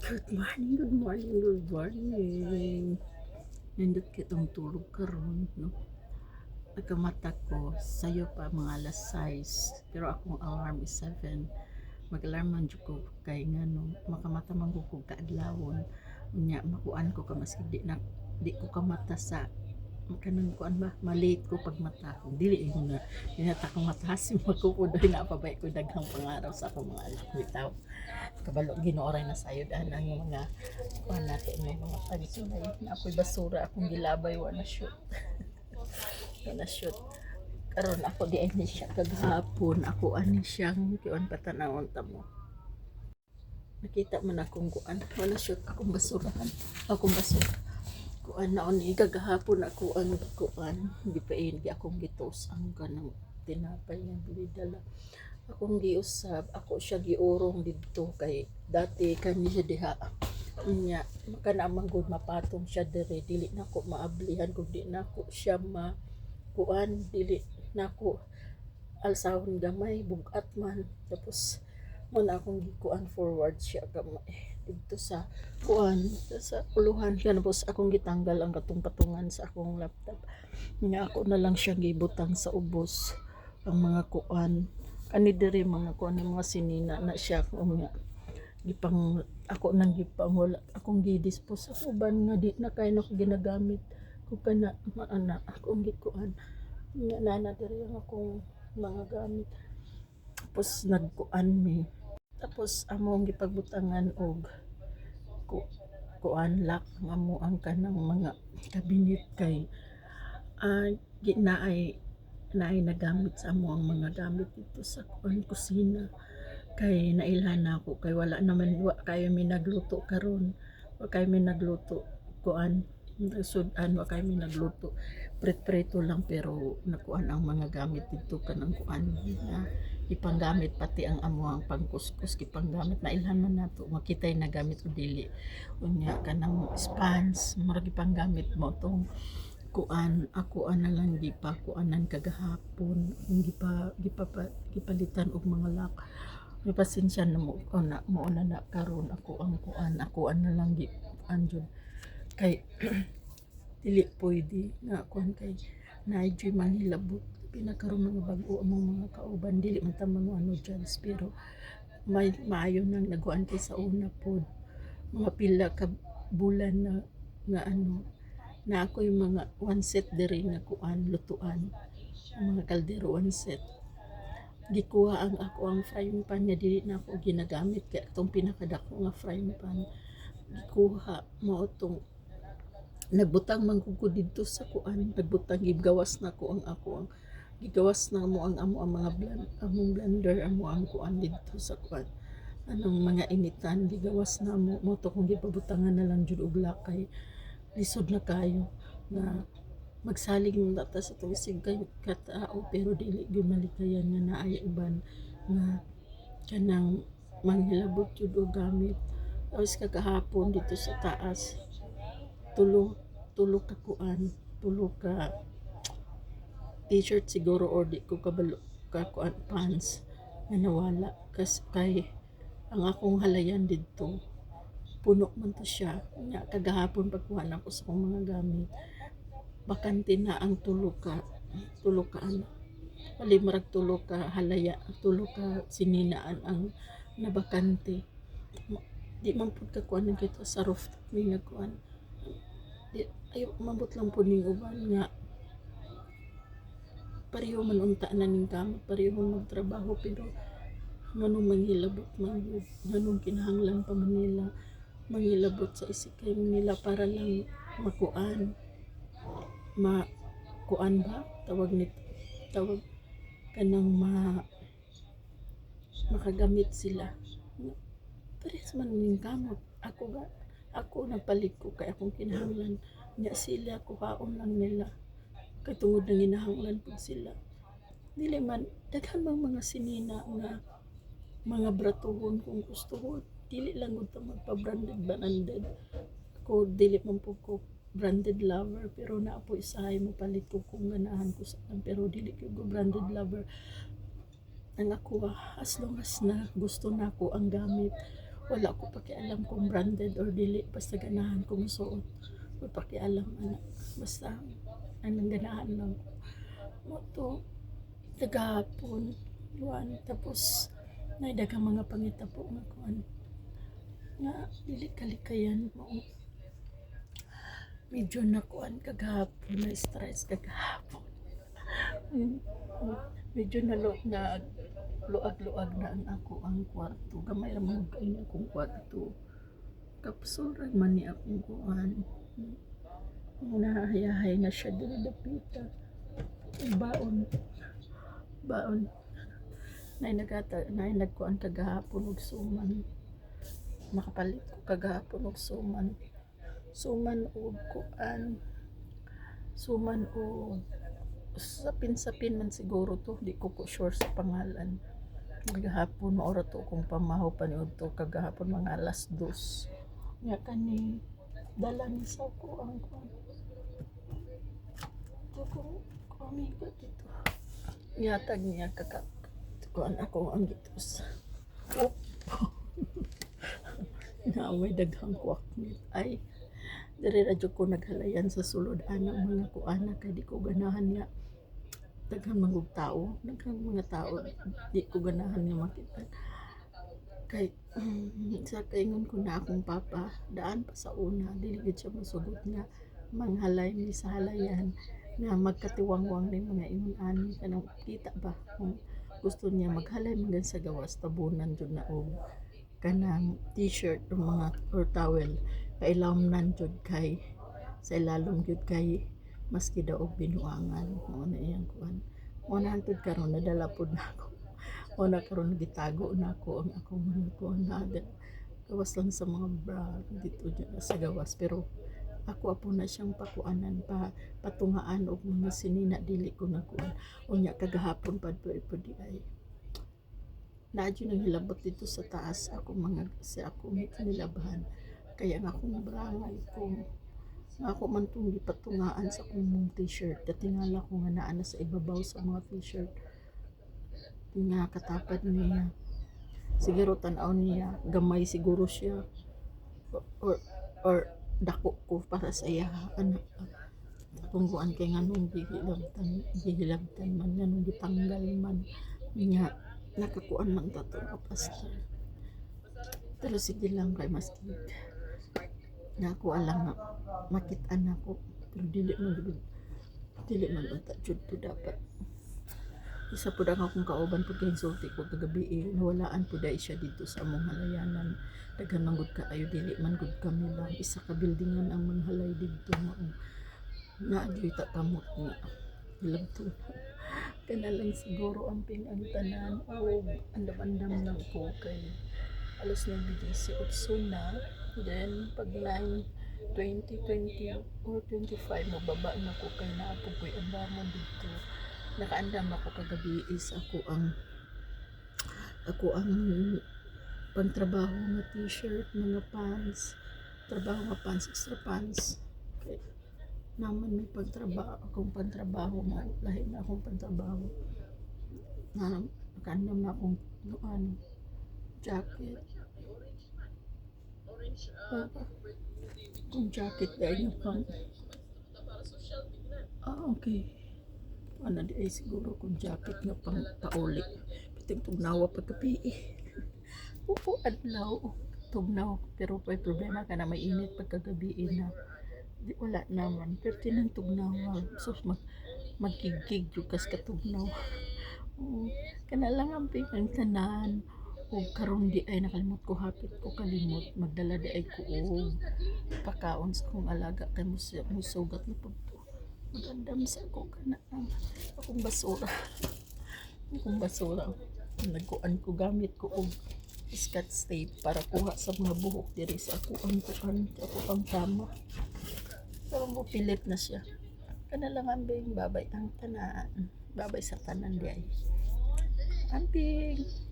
Good morning, good morning, good morning. Nindot kitong tulog karon, no? Nagkamata ko, sayo pa mga alas 6, pero akong alarm is 7. Mag-alarm man jud ko kay ngano, makamata man ko kaadlawon. Unya makuan ko ka maski di ko kamata sa kanang kuan ba malate ko pag mata ko dili na dinata ko matasim magkukudoy na pabay ko daghang pangarap sa akong mga anak bitaw kabalo ginooray na sayod anang mga kuan natin may mga pagsulay na ako'y basura akong gilabay wala shoot wala shoot karon ako di ay ni siya kagahapon ako ani siyang kion patanawon ta mo nakita man akong kuan wala shoot akong basurahan akong basura kuan naon ni kagahapon ako ang kuan gipain gi akong gitos ang kanang tinapay nga dala akong giusab ako siya giurong didto kay dati kani siya diha nya kana manggod mapatong siya dire dili nako maablihan kung di nako siya ma kuan dili nako alsahon gamay bugat man tapos mo na akong gikuan forward siya gamay dito sa kuan sa uluhan siya tapos akong gitanggal ang katong patungan sa akong laptop nga ako na lang siya gibutang sa ubos ang mga kuan kani diri mga kuan mga sinina na siya nga gipang ako nang gipang wala akong gidispose sa uban nga di na kay ko ginagamit ko kana maana akong gikuan nga nana diri ang akong mga gamit tapos nagkuan mi tapos among gipagbutangan og ku kuan lock nga mo ang kanang mga kabinet kay naay nagamit sa amo ang mga gamit dito sa kuan kusina kay nailhan na ako kay wala naman kayo mi nagluto karon wa kayo mi nagluto kuan sudan wa kayo mi nagluto prit-prito lang pero nakuan ang mga gamit dito kanang kuan na ipanggamit pati ang amuang pangkuskus ipanggamit na ilhan man nato makitay na gamit o dili unya kanang spans murag ipanggamit mo tong kuan ako ana lang gipakuanan kagahapon gipalitan og mga lock may pasensya na mo na karon ako ang kuan ako ana lang gi anjud kay dili pwede na kuan kay naadyoy manghilabot pinakaroon mga bag-o among mga kauban dili man ta mga ano dyan pero may maayo nang naguan kay sa una pod mga pila ka bulan na nga ano na ako'y mga one set diri nga kuan lutuan mga kaldero one set gikuha ang ako ang frying pan nga dili na ako ginagamit kay itong pinakadako nga frying pan gikuha mao tong nagbutang man ko didto sa kuan nagbutang gigawas na ko ang ako ang gigawas na mo ang amo ang mga among blender amo ang kuan didto sa kuan anong mga initan gigawas na mo to kung gipabutangan na lang jud og lakay lisod na kayo na magsalig ng data sa tuwisig kay katao pero dili gimalikayan nga naay uban nga kanang manghilabot jud og gamit tapos kakahapon dito sa taas tulo ka kuan tulo ka t-shirt siguro or di ko kabalo ka kuan pants nga nawala kay ang akong halayan didto puno man to siya nya kagahapon pagkuha na ko sa akong mga gamit bakante na ang tulo ka ano palimarag tulo ka halaya tulo ka sininaan ang nabakante di man pud ka kuan kita sa rooftop ni nga kuan di ayo mabot lang po ning uban nga pareho man unta na ning kamot pareho magtrabaho pero nganong manghilabot man yun nganong kinahanglan pa man nila manghilabot sa isikay nila para lang makuan makuan ba tawag nito tawag kanang makagamit sila parehas man ning kamot ako napalit ko kay akong kinahanglan nya sila kuhaon lang nila kay tungod na ginahanglan pud sila dili man daghan mang mga sinina nga mga bratuhon kung gusto ko dili lang gud ta magpa-branded ko dili man po ko branded lover pero naa po isahay mo palit ko kung ganahan ko sa pero dili ko branded lover ang ako as long as na gusto na ko ang gamit Wala ko pakialam kung branded or dili, basta ganahan ko musuot. Wala pakialam ana. Basta anong ganahan lang mo to tagahapon luan tapos naidagang mga pangitapo nga kuan nga dili kalikayan mo medyo nakuan kagahapon na stress kagahapon. Mm, medyo na luag-luag na ang ako ang kwarto gamay ra man kay akong kwarto kapsul man ni akong kuan nahayahay na siya dili dapita baon baon nay nagkuan kagahapon og suman nakapalit ko kagahapon og suman og kuan suman og sapin man siguro to di ko sure sa pangalan kagahapon maura to kung pamahaw paniud to kagahapon mga alas 2 nya kani dala ni sa ko ang kuan to ko amigo dito yatag niya kuan ako ang gitos oh. Naaway daghang kwaknit ay diri ra jud ko naghalayan sa sulod ana mga kuana kay di ko ganahan niya daghang mga tao di ko ganahan nga makita kay sa kaingon ko na akong papa daan pa sa una dili gid siya masugot nga manghalay mi sa halayan nga magkatiwangwang ni mga ingon ani kanang kita ba kung gusto niya maghalay man sa gawas tabunan jud na og kanang t-shirt o mga or towel pailawnan jud kay sa ilalom jud kay maski daw og binuangan mo na iyang kuan mo na hantud karon nadala pud nako mo na karon gitago nako ang akong mga kuan na gawas lang sa mga bra dito dyan sa gawas pero ako apo na siyang pakuanan patungaan og mga sinina dili ko na kuan unya kagahapon pud di ay nadyo nang hilabot dito sa taas ako mga kasi ako may kanilabahan kaya nga akong brangay ko nga ako man itong gipatungaan sa akong t-shirt datingala ko nga naana sa ibabaw sa mga t-shirt nga katapad niya siguro tanaw niya gamay siguro siya or dako ko para sa iya anak kung kuan kay nga nung gihilabtan man nga nung gitanggal man nga nakakuan man tato kapasta pero sige lang kay maski na ako alam nga makitaan ako pero dili man unta jud to dapat isa pud ang akong kauban pud kay sulti ko kagabi nawalaan pud ay siya dito sa among halayanan daghan man gud kaayo dili man gud kami lang isa ka buildingan ang manghalay dito na adyoy ta kamot nga hilabton kana lang siguro ang pinangtanan o andam-andam lang ko kay alas 9:18 na then pag 9:20 or 25 mababa na ko kay naapo ko'y andaman dito nakaandam ako kagabi is ako ang pangtrabaho nga t-shirt mga pants trabaho nga pants extra pants kay naman may akong pantrabaho nga lahi na akong pantrabaho na nakaandam na akong jacket kung jacket dahil na pang okay ano di ay siguro kung jacket nga pang pauli piting tugnawa pagkapi oo adlaw tugnaw pero may problema ka na may init pagkagabi na di wala naman pero tinang tugnaw so magkigig jukas katugnaw kana lang ang pinangtanan o karon di ay nakalimot ko hapit ko kalimot magdala di ay ko og pakaon sa akong alaga kay musugat na pud to magandam sa ako kana akong basura nagkuan ko gamit ko og scotch tape para kuha sa mga buhok diri sa ako ang kama pero mo pilit na siya kana lang ambing babay ang tanan babay sa tanan di ay ambing